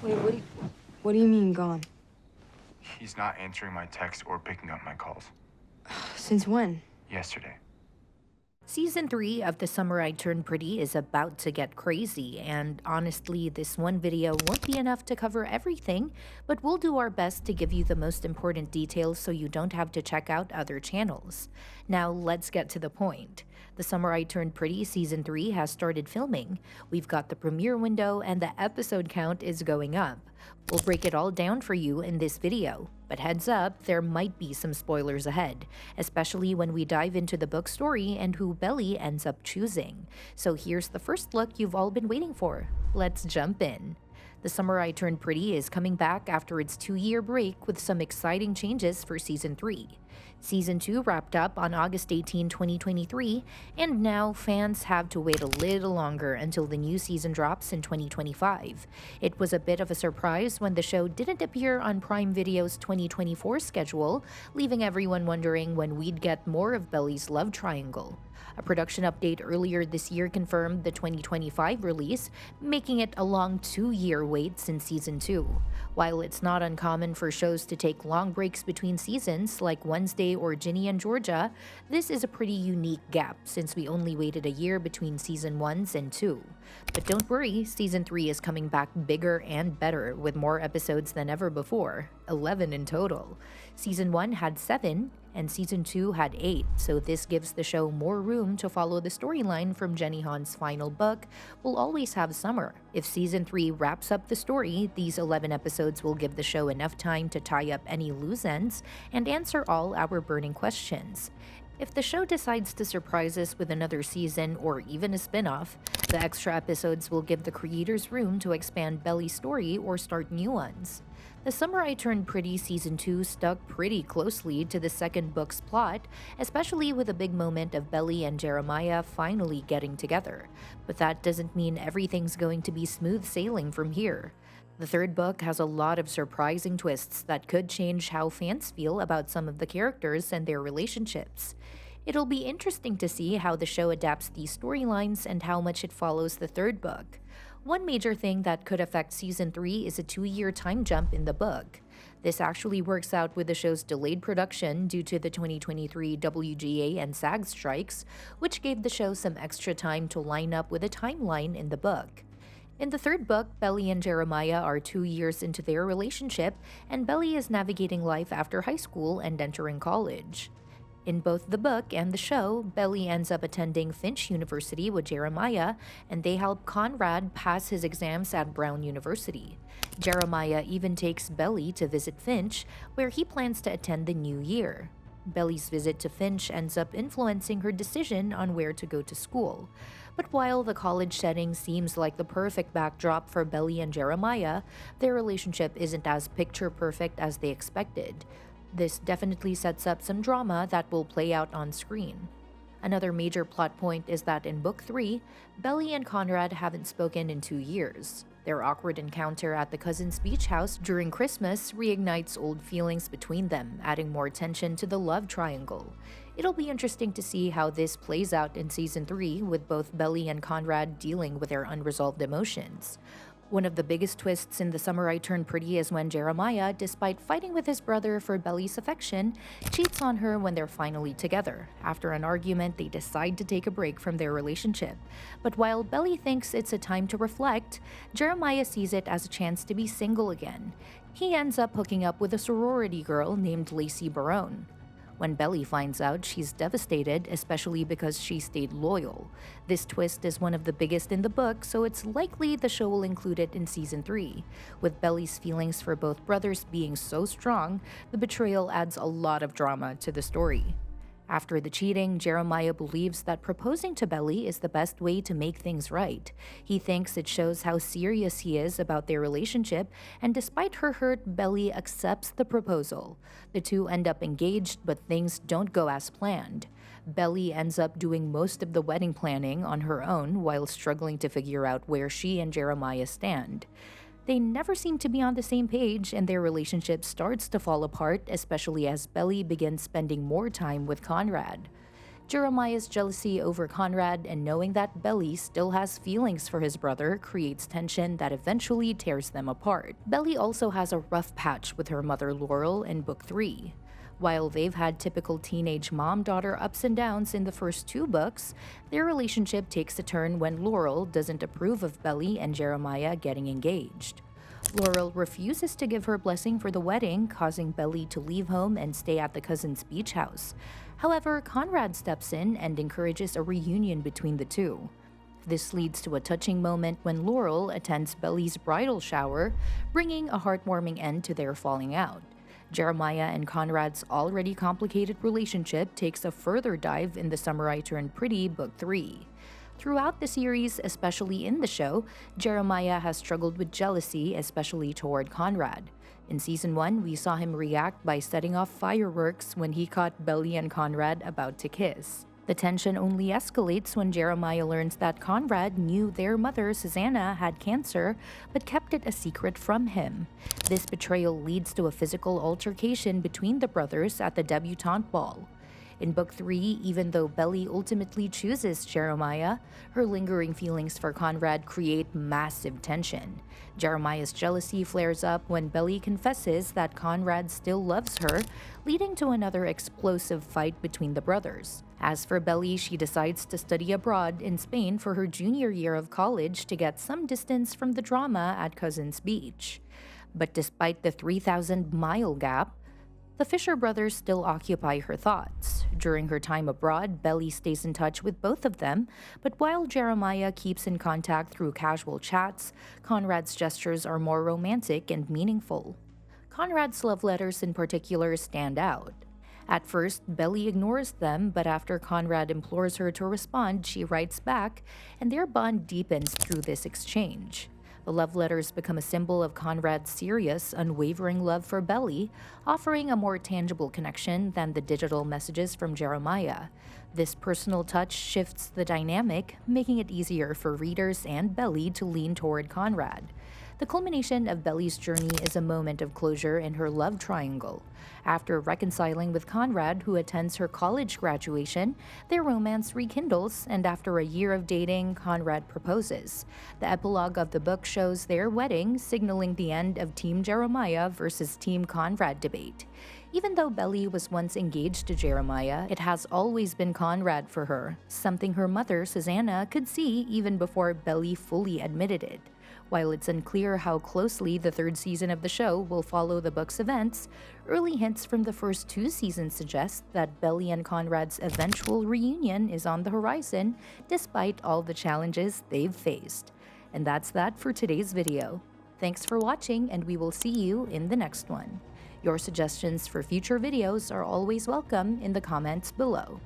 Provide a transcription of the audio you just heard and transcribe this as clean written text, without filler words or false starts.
Wait, what do you mean gone? He's not answering my texts or picking up my calls. Since when? Yesterday. Season 3 of The Summer I Turned Pretty is about to get crazy, and honestly, this one video won't be enough to cover everything, but we'll do our best to give you the most important details so you don't have to check out other channels. Now, let's get to the point. The Summer I Turned Pretty Season 3 has started filming. We've got the premiere window, and the episode count is going up. We'll break it all down for you in this video. But heads up, there might be some spoilers ahead, especially when we dive into the book story and who Belly ends up choosing. So here's the first look you've all been waiting for. Let's jump in. The Summer I Turned Pretty is coming back after its 2-year break with some exciting changes for Season 3. Season 2 wrapped up on August 18, 2023, and now fans have to wait a little longer until the new season drops in 2025. It was a bit of a surprise when the show didn't appear on Prime Video's 2024 schedule, leaving everyone wondering when we'd get more of Belly's love triangle. A production update earlier this year confirmed the 2025 release, making it a long 2-year wait since Season 2. While it's not uncommon for shows to take long breaks between seasons, like Wednesday or Ginny and Georgia, this is a pretty unique gap since we only waited a year between Season 1s and 2. But don't worry, Season 3 is coming back bigger and better with more episodes than ever before, 11 in total. Season 1 had 7, and Season 2 had 8, so this gives the show more room to follow the storyline from Jenny Han's final book, We'll Always Have Summer. If Season 3 wraps up the story, these 11 episodes will give the show enough time to tie up any loose ends and answer all our burning questions. If the show decides to surprise us with another season or even a spin-off, the extra episodes will give the creators room to expand Belly's story or start new ones. The Summer I Turned Pretty Season 2 stuck pretty closely to the second book's plot, especially with a big moment of Belly and Jeremiah finally getting together. But that doesn't mean everything's going to be smooth sailing from here. The third book has a lot of surprising twists that could change how fans feel about some of the characters and their relationships. It'll be interesting to see how the show adapts these storylines and how much it follows the third book. One major thing that could affect Season 3 is a 2-year time jump in the book. This actually works out with the show's delayed production due to the 2023 WGA and SAG strikes, which gave the show some extra time to line up with a timeline in the book. In the third book, Belly and Jeremiah are 2 years into their relationship, and Belly is navigating life after high school and entering college. In both the book and the show, Belly ends up attending Finch University with Jeremiah, and they help Conrad pass his exams at Brown University. Jeremiah even takes Belly to visit Finch, where he plans to attend the new year. Belly's visit to Finch ends up influencing her decision on where to go to school. But while the college setting seems like the perfect backdrop for Belly and Jeremiah, their relationship isn't as picture perfect as they expected. This definitely sets up some drama that will play out on screen. Another major plot point is that in Book 3, Belly and Conrad haven't spoken in 2 years. Their awkward encounter at the cousins' beach house during Christmas reignites old feelings between them, adding more tension to the love triangle. It'll be interesting to see how this plays out in Season 3 with both Belly and Conrad dealing with their unresolved emotions. One of the biggest twists in The Summer I Turned Pretty is when Jeremiah, despite fighting with his brother for Belly's affection, cheats on her when they're finally together. After an argument, they decide to take a break from their relationship. But while Belly thinks it's a time to reflect, Jeremiah sees it as a chance to be single again. He ends up hooking up with a sorority girl named Lacey Barone. When Belly finds out, she's devastated, especially because she stayed loyal. This twist is one of the biggest in the book, so it's likely the show will include it in Season 3. With Belly's feelings for both brothers being so strong, the betrayal adds a lot of drama to the story. After the cheating, Jeremiah believes that proposing to Belly is the best way to make things right. He thinks it shows how serious he is about their relationship, and despite her hurt, Belly accepts the proposal. The two end up engaged, but things don't go as planned. Belly ends up doing most of the wedding planning on her own while struggling to figure out where she and Jeremiah stand. They never seem to be on the same page, and their relationship starts to fall apart, especially as Belly begins spending more time with Conrad. Jeremiah's jealousy over Conrad and knowing that Belly still has feelings for his brother creates tension that eventually tears them apart. Belly also has a rough patch with her mother Laurel in Book 3. While they've had typical teenage mom-daughter ups and downs in the first 2 books, their relationship takes a turn when Laurel doesn't approve of Belly and Jeremiah getting engaged. Laurel refuses to give her blessing for the wedding, causing Belly to leave home and stay at the cousin's beach house. However, Conrad steps in and encourages a reunion between the two. This leads to a touching moment when Laurel attends Belly's bridal shower, bringing a heartwarming end to their falling out. Jeremiah and Conrad's already complicated relationship takes a further dive in The Summer I Turned Pretty, Book 3. Throughout the series, especially in the show, Jeremiah has struggled with jealousy, especially toward Conrad. In Season 1, we saw him react by setting off fireworks when he caught Belly and Conrad about to kiss. The tension only escalates when Jeremiah learns that Conrad knew their mother, Susanna, had cancer, but kept it a secret from him. This betrayal leads to a physical altercation between the brothers at the debutante ball. In Book 3, even though Belly ultimately chooses Jeremiah, her lingering feelings for Conrad create massive tension. Jeremiah's jealousy flares up when Belly confesses that Conrad still loves her, leading to another explosive fight between the brothers. As for Belly, she decides to study abroad in Spain for her junior year of college to get some distance from the drama at Cousin's Beach. But despite the 3,000-mile gap, the Fisher brothers still occupy her thoughts. During her time abroad, Belly stays in touch with both of them, but while Jeremiah keeps in contact through casual chats, Conrad's gestures are more romantic and meaningful. Conrad's love letters in particular stand out. At first, Belly ignores them, but after Conrad implores her to respond, she writes back, and their bond deepens through this exchange. The love letters become a symbol of Conrad's serious, unwavering love for Belly, offering a more tangible connection than the digital messages from Jeremiah. This personal touch shifts the dynamic, making it easier for readers and Belly to lean toward Conrad. The culmination of Belly's journey is a moment of closure in her love triangle. After reconciling with Conrad, who attends her college graduation, their romance rekindles, and after a year of dating, Conrad proposes. The epilogue of the book shows their wedding, signaling the end of Team Jeremiah versus Team Conrad debate. Even though Belly was once engaged to Jeremiah, it has always been Conrad for her, something her mother, Susanna, could see even before Belly fully admitted it. While it's unclear how closely the 3rd season of the show will follow the book's events, early hints from the first 2 seasons suggest that Belly and Conrad's eventual reunion is on the horizon, despite all the challenges they've faced. And that's that for today's video. Thanks for watching, and we will see you in the next one. Your suggestions for future videos are always welcome in the comments below.